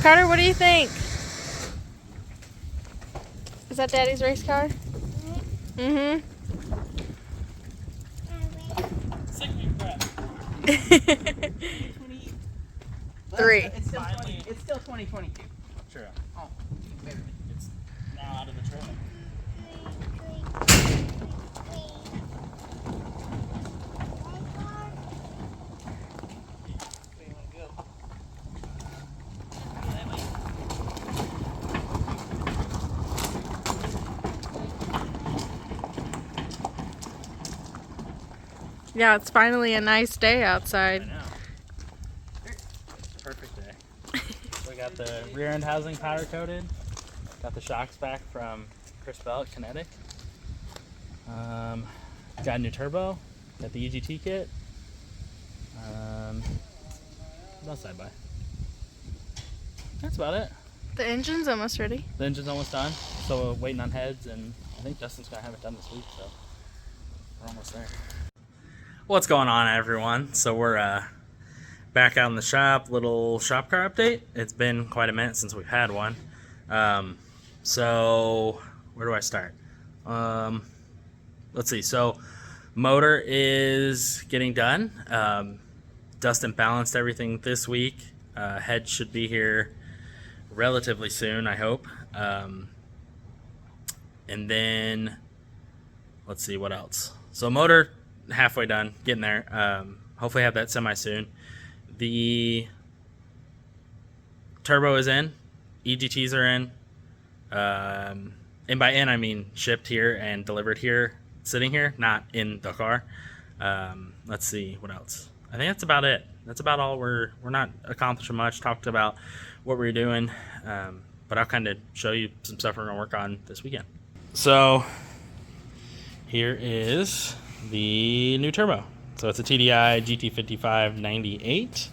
Carter, what do you think? Is that Daddy's race car? Mm-hmm. Three. It's still 2022. True. Oh, wait a minute. It's now out of the trailer. Where you want to go? Yeah, it's finally a nice day outside. I know. Perfect day. We got the rear end housing powder coated. Got the shocks back from Chris Bell at Kinetic. Got a new turbo. Got the EGT kit. What else did I buy? That's about it. The engine's almost ready. The engine's almost done. So we're waiting on heads, and I think Justin's gonna have it done this week. So we're almost there. What's going on, everyone? So we're back out in the shop. Little shop car update. It's been quite a minute since we've had one. So where do I start? Let's see. So motor is getting done. Dustin balanced everything this week. Head should be here relatively soon, I hope. And then let's see what else. So motor halfway done, getting there. Hopefully have that semi soon. The turbo is in, EGTs are in, and by in I mean shipped here and delivered here, sitting here, not in the car. Let's see what else. I think that's about it. That's about all. We're not accomplishing much. Talked about what we're doing, but I'll kind of show you some stuff we're gonna work on this weekend. So here is the new turbo. So it's a TDI GT5598.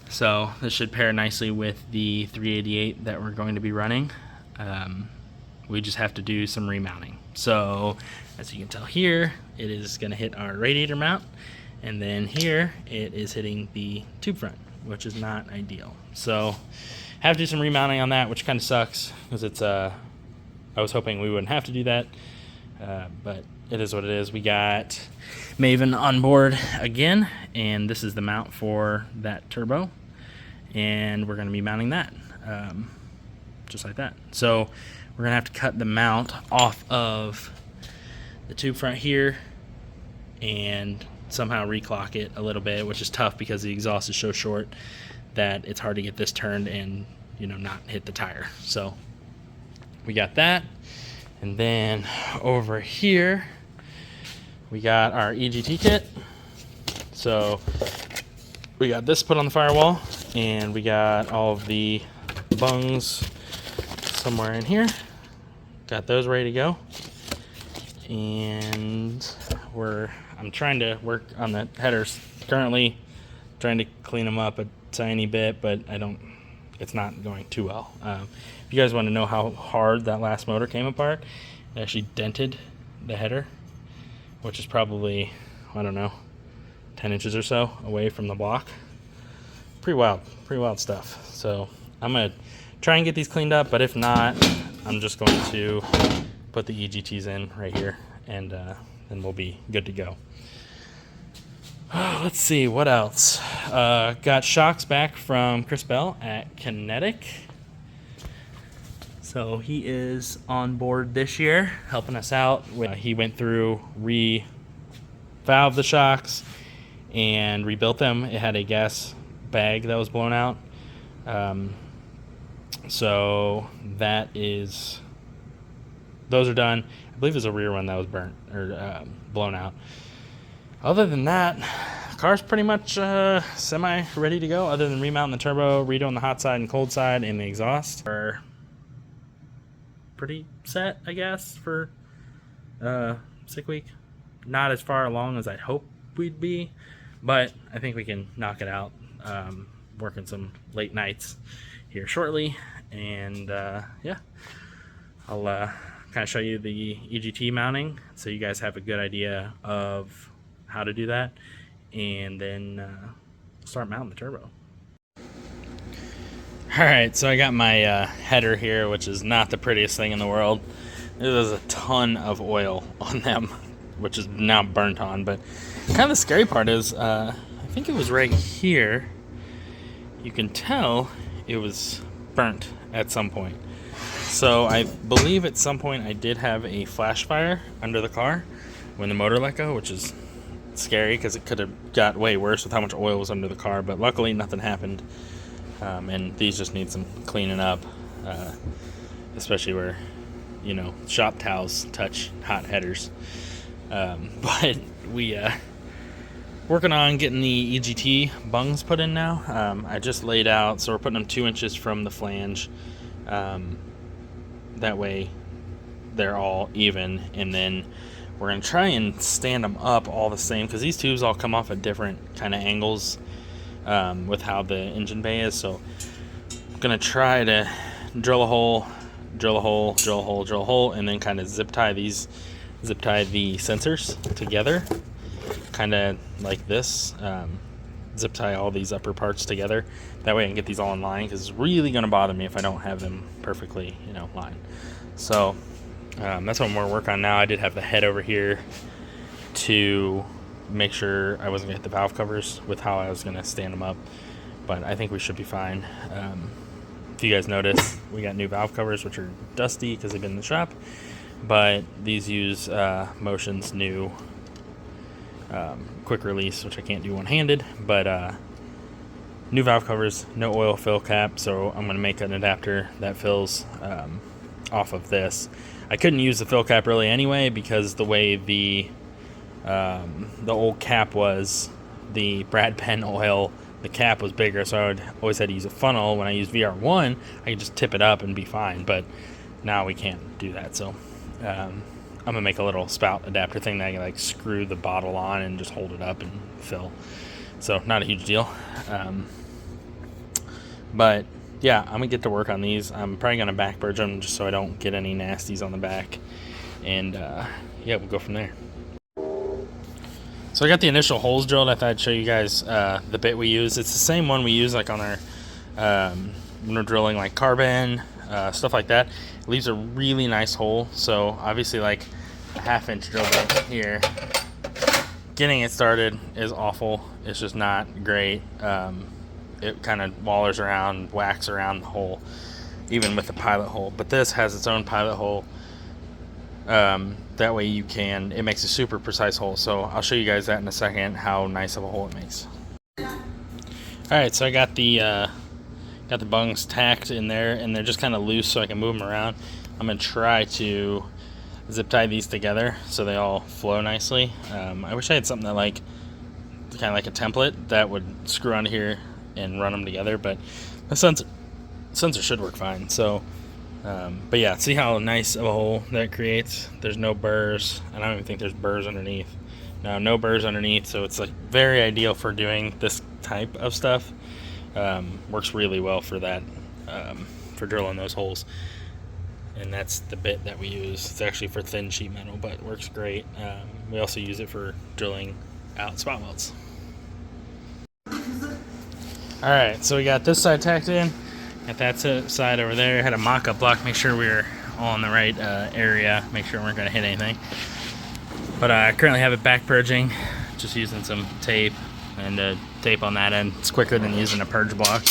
So this should pair nicely with the 388 that we're going to be running. We just have to do some remounting. So as you can tell here, it is going to hit our radiator mount, and then here it is hitting the tube front, which is not ideal. So have to do some remounting on that, which kind of sucks because it's I was hoping we wouldn't have to do that, but it is what it is. We got Maven on board again, and this is the mount for that turbo, and we're going to be mounting that just like that. So we're going to have to cut the mount off of the tube front here and somehow reclock it a little bit, which is tough because the exhaust is so short that it's hard to get this turned and, you know, not hit the tire. So we got that. And then over here we got our EGT kit. So we got this put on the firewall, and we got all of the bungs somewhere in here. Got those ready to go. And I'm trying to work on the headers currently, trying to clean them up a tiny bit, but it's not going too well. If you guys want to know how hard that last motor came apart, it actually dented the header, which is probably, I don't know, 10 inches or so away from the block. Pretty wild stuff. So I'm gonna try and get these cleaned up, but if not, I'm just going to put the EGTs in right here, and then we'll be good to go. Let's see what else. Got shocks back from Chris Bell at Kinetic. So he is on board this year, helping us out. He went through, re-valved the shocks and rebuilt them. It had a gas bag that was blown out. So that is, those are done. I believe it was a rear one that was burnt or blown out. Other than that, the car's pretty much semi ready to go, other than remounting the turbo, redoing the hot side and cold side, and the exhaust. We're pretty set, I guess, for sick week. Not as far along as I'd hope we'd be, but I think we can knock it out. Working some late nights here shortly, and yeah, I'll kind of show you the EGT mounting so you guys have a good idea of how to do that, and then start mounting the turbo. Alright, so I of my header here, which is not the prettiest thing in the world. There's a ton of oil on them, which is now burnt on, but kind of the scary part is I think it was right here. You can tell it was burnt at some point. So I believe at some point I did have a flash fire under the car when the motor let go, which is scary because it could have got way worse with how much oil was under the car, but luckily nothing happened. And these just need some cleaning up, especially where, you know, shop towels touch hot headers. But we working on getting the EGT bungs put in now. I just laid out, so we're putting them 2 inches from the flange. That way they're all even, and then we're going to try and stand them up all the same, because these tubes all come off at different kind of angles with how the engine bay is. So I'm going to try to drill a hole, drill a hole, drill a hole, drill a hole, and then kind of zip tie the sensors together, kind of like this. Zip tie all these upper parts together. That way I can get these all in line, because it's really going to bother me if I don't have them perfectly, you know, lined. So that's what I'm going to work on now. I did have the head over here to make sure I wasn't going to hit the valve covers with how I was going to stand them up, but I think we should be fine. If you guys notice, we got new valve covers, which are dusty because they've been in the shop, but these use Motion's new quick release, which I can't do one-handed, but new valve covers, no oil fill cap, so I'm going to make an adapter that fills off of this. I couldn't use the fill cap really anyway, because the way the old cap was, the Brad Penn oil, the cap was bigger, so I would always had to use a funnel. When I use VR1, I could just tip it up and be fine, but now we can't do that. So I'm gonna make a little spout adapter thing that I can like screw the bottle on and just hold it up and fill. So not a huge deal, but yeah, I'm gonna get to work on these. I'm probably gonna back purge them just so I don't get any nasties on the back, and yeah, we'll go from there. So I got the initial holes drilled. I thought I'd show you guys the bit we use. It's the same one we use like on our when we're drilling like carbon, stuff like that. It leaves a really nice hole. So obviously like a 1/2 inch drill bit here, getting it started is awful. It's just not great. It kind of wallers around, whacks around the hole, even with the pilot hole. But this has its own pilot hole. That way it makes a super precise hole. So I'll show you guys that in a second, how nice of a hole it makes. Alright, so I got the bungs tacked in there, and they're just kind of loose so I can move them around. I'm going to try to zip tie these together so they all flow nicely. I wish I had something that like kind of like a template that would screw onto here and run them together, but the sensor should work fine. So but yeah, see how nice of a hole that creates? There's no burrs. I don't even think there's burrs underneath. No burrs underneath, so it's like very ideal for doing this type of stuff. Works really well for that, for drilling those holes. And that's the bit that we use. It's actually for thin sheet metal, but it works great. We also use it for drilling out spot welds. Alright, so we got this side tacked in. Got that side over there. Had a mock-up block, make sure we were all in the right area, make sure we weren't going to hit anything. But I currently have it back purging, just using some tape and tape on that end. It's quicker than using a purge block,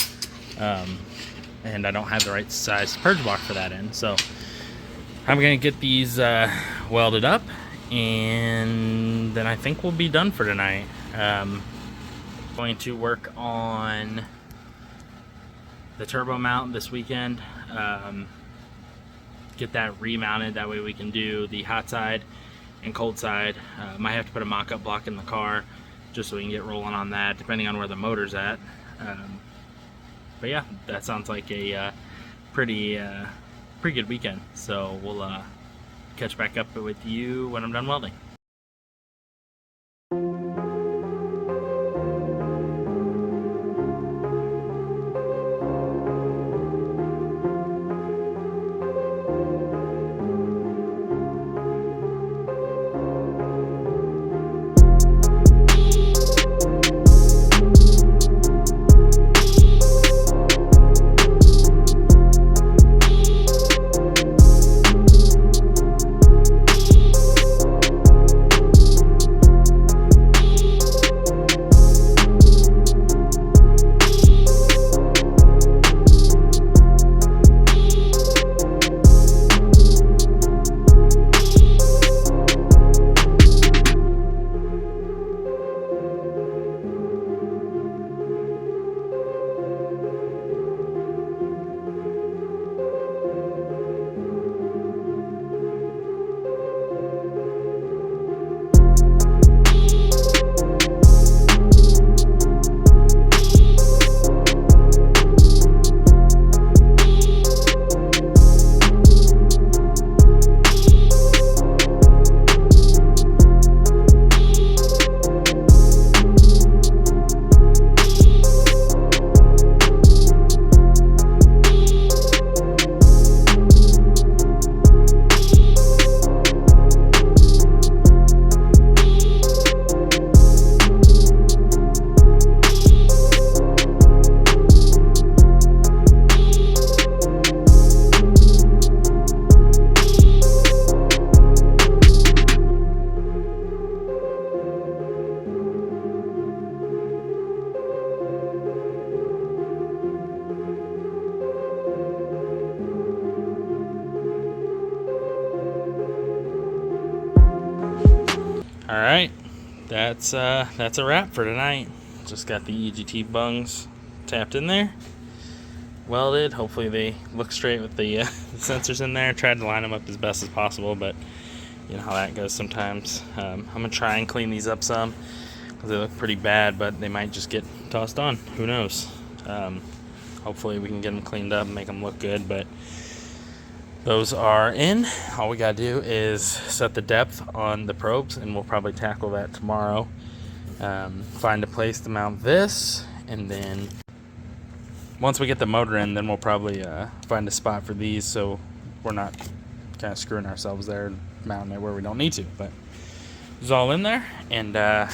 and I don't have the right size purge block for that end. So I'm going to get these welded up, and then I think we'll be done for tonight. Going to work on the turbo mount this weekend. get that remounted. That way we can do the hot side and cold side. Might have to put a mock-up block in the car just so we can get rolling on that, depending on where the motor's at. But yeah, that sounds like a pretty good weekend. So we'll catch back up with you when I'm done welding. All right, that's a wrap for tonight. Just got the EGT bungs tapped in there, welded. Hopefully they look straight with the sensors in there. Tried to line them up as best as possible, but you know how that goes sometimes. I'm gonna try and clean these up some because they look pretty bad, but they might just get tossed on. Who knows? Hopefully we can get them cleaned up and make them look good, but those are in. All we gotta do is set the depth on the probes, and we'll probably tackle that tomorrow. Find a place to mount this, and then once we get the motor in, then we'll probably find a spot for these so we're not kind of screwing ourselves there and mounting it where we don't need to. But it's all in there, and I'm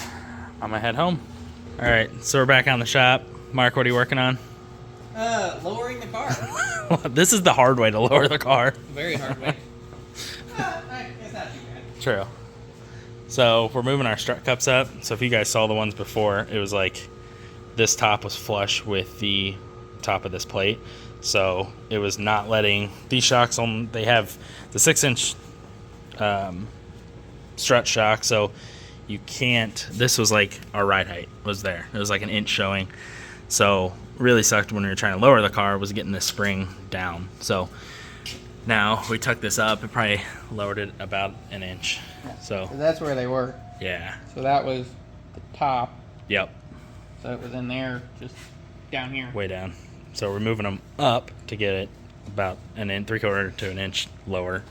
gonna head home. All right, so we're back on the shop. Mark, what are you working on? Lowering the car. This is the hard way to lower the car. Very hard way. It's not too bad. True. So we're moving our strut cups up. So if you guys saw the ones before, it was like this top was flush with the top of this plate. So it was not letting these shocks on. They have the 6-inch strut shock. So you can't. This was like our ride height was there. It was like an inch showing. So really sucked when we were trying to lower the car was getting this spring down. So now we tucked this up. It probably lowered it about an inch. Yeah. So that's where they were. yeah. So that was the top. Yep. So it was in there, just down here. Way down. So we're moving them up to get it about an inch, 3/4 to an inch lower.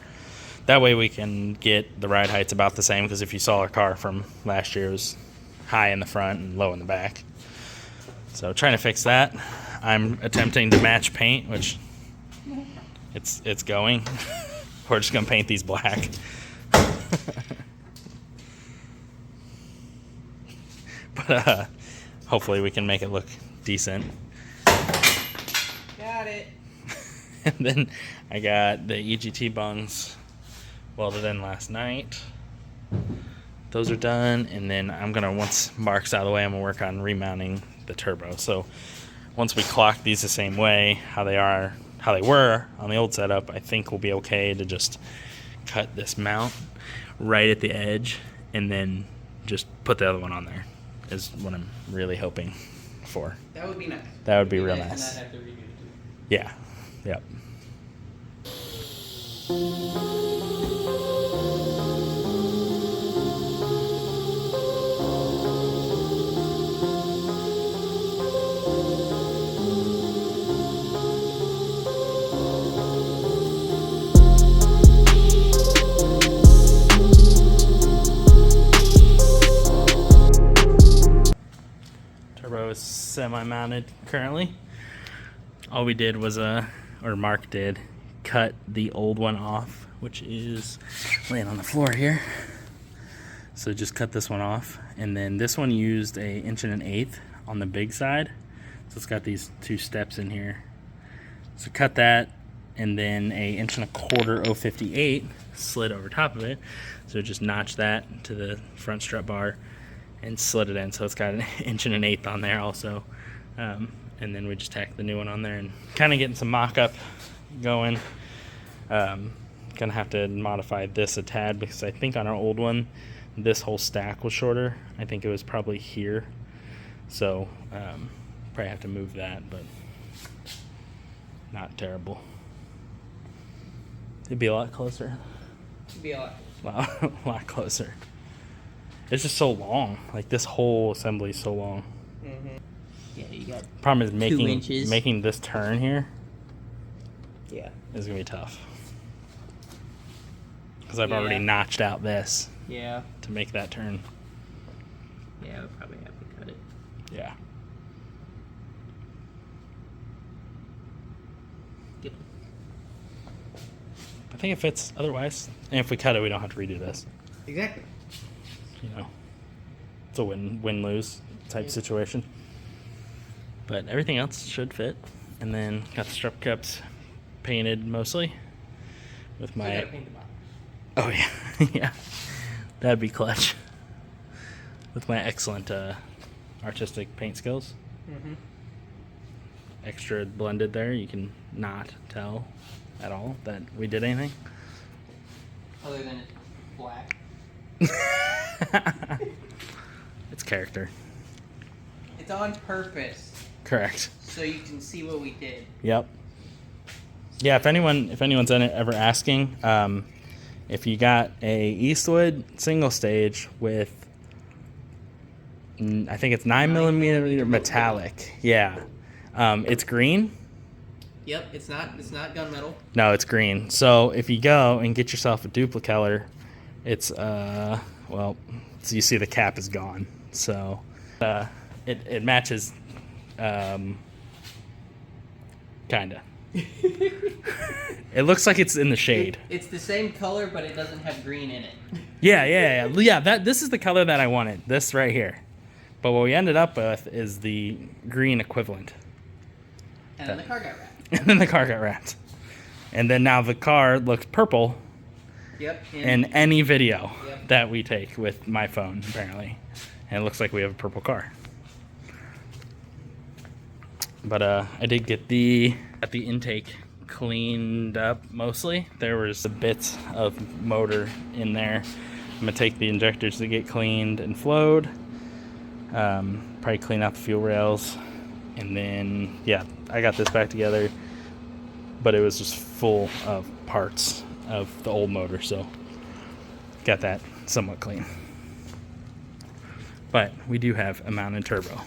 That way we can get the ride heights about the same, because if you saw our car from last year, it was high in the front and low in the back. So trying to fix that. I'm attempting to match paint, which it's going. We're just gonna paint these black. But hopefully we can make it look decent. Got it. And then I got the EGT bungs welded in last night. Those are done, and then I'm gonna, once Mark's out of the way, I'm gonna work on remounting the turbo. So once we clock these the same way, how they were on the old setup, I think we'll be okay to just cut this mount right at the edge and then just put the other one on there, is what I'm really hoping for. That would be nice. That would be real nice. nice. And not have to redo it. Yeah. Yep. Turbo is semi-mounted currently. All we did was, or Mark did, cut the old one off, which is laying on the floor here. So just cut this one off, and then this one used a 1.1 on the big side. So it's got these 2 steps in here. So cut that, and then a 1.25 058 slid over top of it. So just notch that to the front strut bar and slid it in. So it's got an 1.1 on there also. And then we just tacked the new one on there and kind of getting some mock-up going. Gonna have to modify this a tad because I think on our old one this whole stack was shorter. I think it was probably here, so probably have to move that, but not terrible. It'd be a lot closer. It'd be a lot. Wow, a lot closer. It's just so long. Like this whole assembly is so long. Mm-hmm. Yeah, you got. Problem is 2 inches. making this turn here. Yeah. Is gonna be tough. Because I've already notched out this. Yeah. To make that turn. Yeah, we'll probably have to cut it. Yeah. Yep. I think it fits otherwise. And if we cut it, we don't have to redo this. Exactly. You know, it's a win-lose type situation. But everything else should fit. And then got the strut cups painted mostly with my. Gotta paint them out. Oh yeah, yeah, that'd be clutch. With my excellent artistic paint skills. Mm-hmm. Extra blended there, you can not tell at all that we did anything. Other than it's black. It's character. It's on purpose. Correct. So you can see what we did. Yep. Yeah, if anyone's ever asking, if you got a Eastwood single stage with, I think it's 9mm metallic. Yeah. It's green. Yep, it's not gunmetal. No, it's green. So if you go and get yourself a duplicolor, it's well, so you see the cap is gone. So it matches, kinda. It looks like it's in the shade. It's the same color, but it doesn't have green in it. Yeah. This is the color that I wanted. This right here. But what we ended up with is the green equivalent. And then the car got wrapped. And then the car got wrapped. And then now the car looks purple. Yep. In any video that we take with my phone, apparently. And it looks like we have a purple car. But I did get the intake cleaned up mostly. There was a bits of motor in there. I'm gonna take the injectors to get cleaned and flowed. Probably clean out the fuel rails. And then, yeah, I got this back together. But it was just full of parts of the old motor, so got that somewhat clean. But we do have a mounted turbo.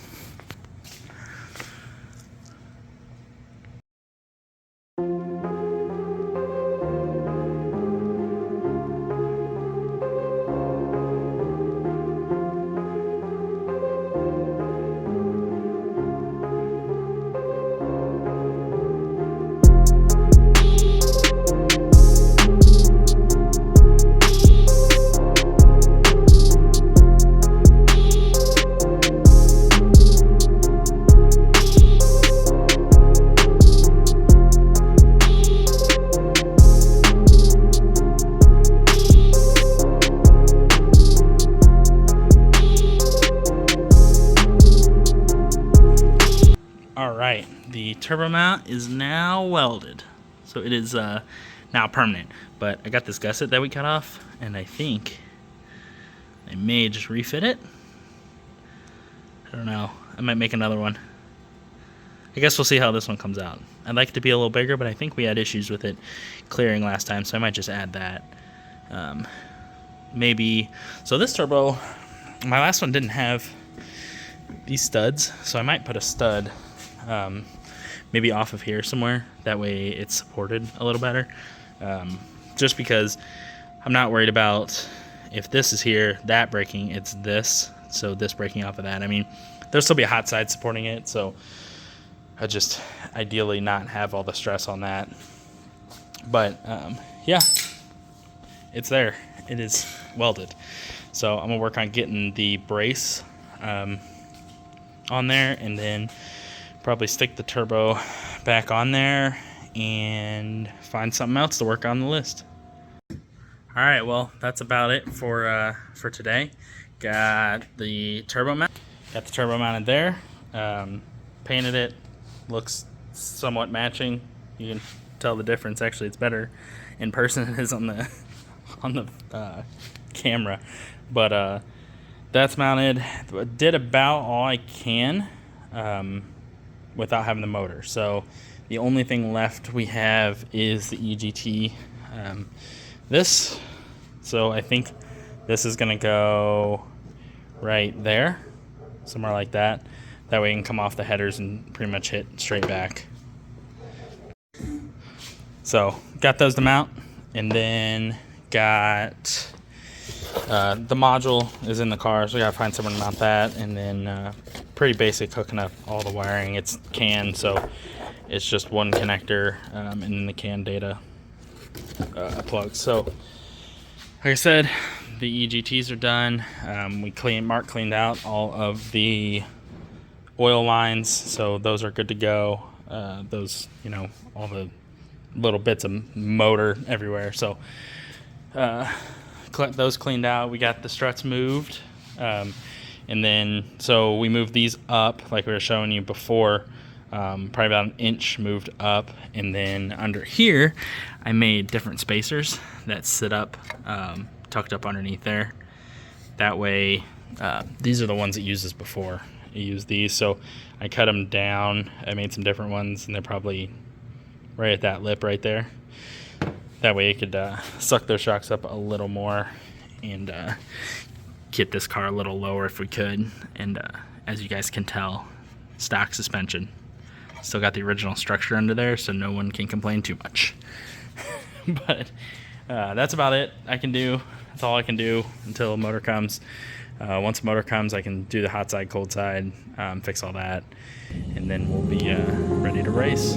Alright, the turbo mount is now welded. So it is now permanent. But I got this gusset that we cut off, and I think I may just refit it. I don't know. I might make another one. I guess we'll see how this one comes out. I'd like it to be a little bigger, but I think we had issues with it clearing last time, so I might just add that. Maybe, so this turbo, my last one didn't have these studs, so I might put a stud maybe off of here somewhere. That way it's supported a little better. Just because I'm not worried about if this is here, that breaking, it's this. So this breaking off of that. I mean, there'll still be a hot side supporting it, so I just ideally not have all the stress on that. But yeah, it's there. It is welded. So I'm gonna work on getting the brace on there, and then probably stick the turbo back on there and find something else to work on the list. All right, well, that's about it for today. Got the turbo mounted there. Painted it. Looks somewhat matching. You can tell the difference. Actually, it's better in person than it is on the camera. But that's mounted. Did about all I can without having the motor. So the only thing left we have is the EGT. This. So I think this is gonna go right there, somewhere like that. That way it can come off the headers and pretty much hit straight back. So got those to mount, and then got the module is in the car, so we gotta find someone to mount that, and then pretty basic hooking up all the wiring. It's CAN, so it's just one connector and then the CAN data plug. So like I said, the EGTs are done. Mark cleaned out all of the oil lines, so those are good to go. Those, all the little bits of motor everywhere. So those cleaned out. We got the struts moved, and then so we moved these up like we were showing you before. Probably about an inch moved up, and then under here I made different spacers that sit up, tucked up underneath there. That way, these are the ones it uses before. I use these, so I cut them down. I made some different ones, and they're probably right at that lip right there. That way it could suck those shocks up a little more and get this car a little lower if we could. And as you guys can tell, stock suspension. Still got the original structure under there, so no one can complain too much. But that's about it I can do. That's all I can do until a motor comes. Once the motor comes, I can do the hot side, cold side, fix all that, and then we'll be ready to race.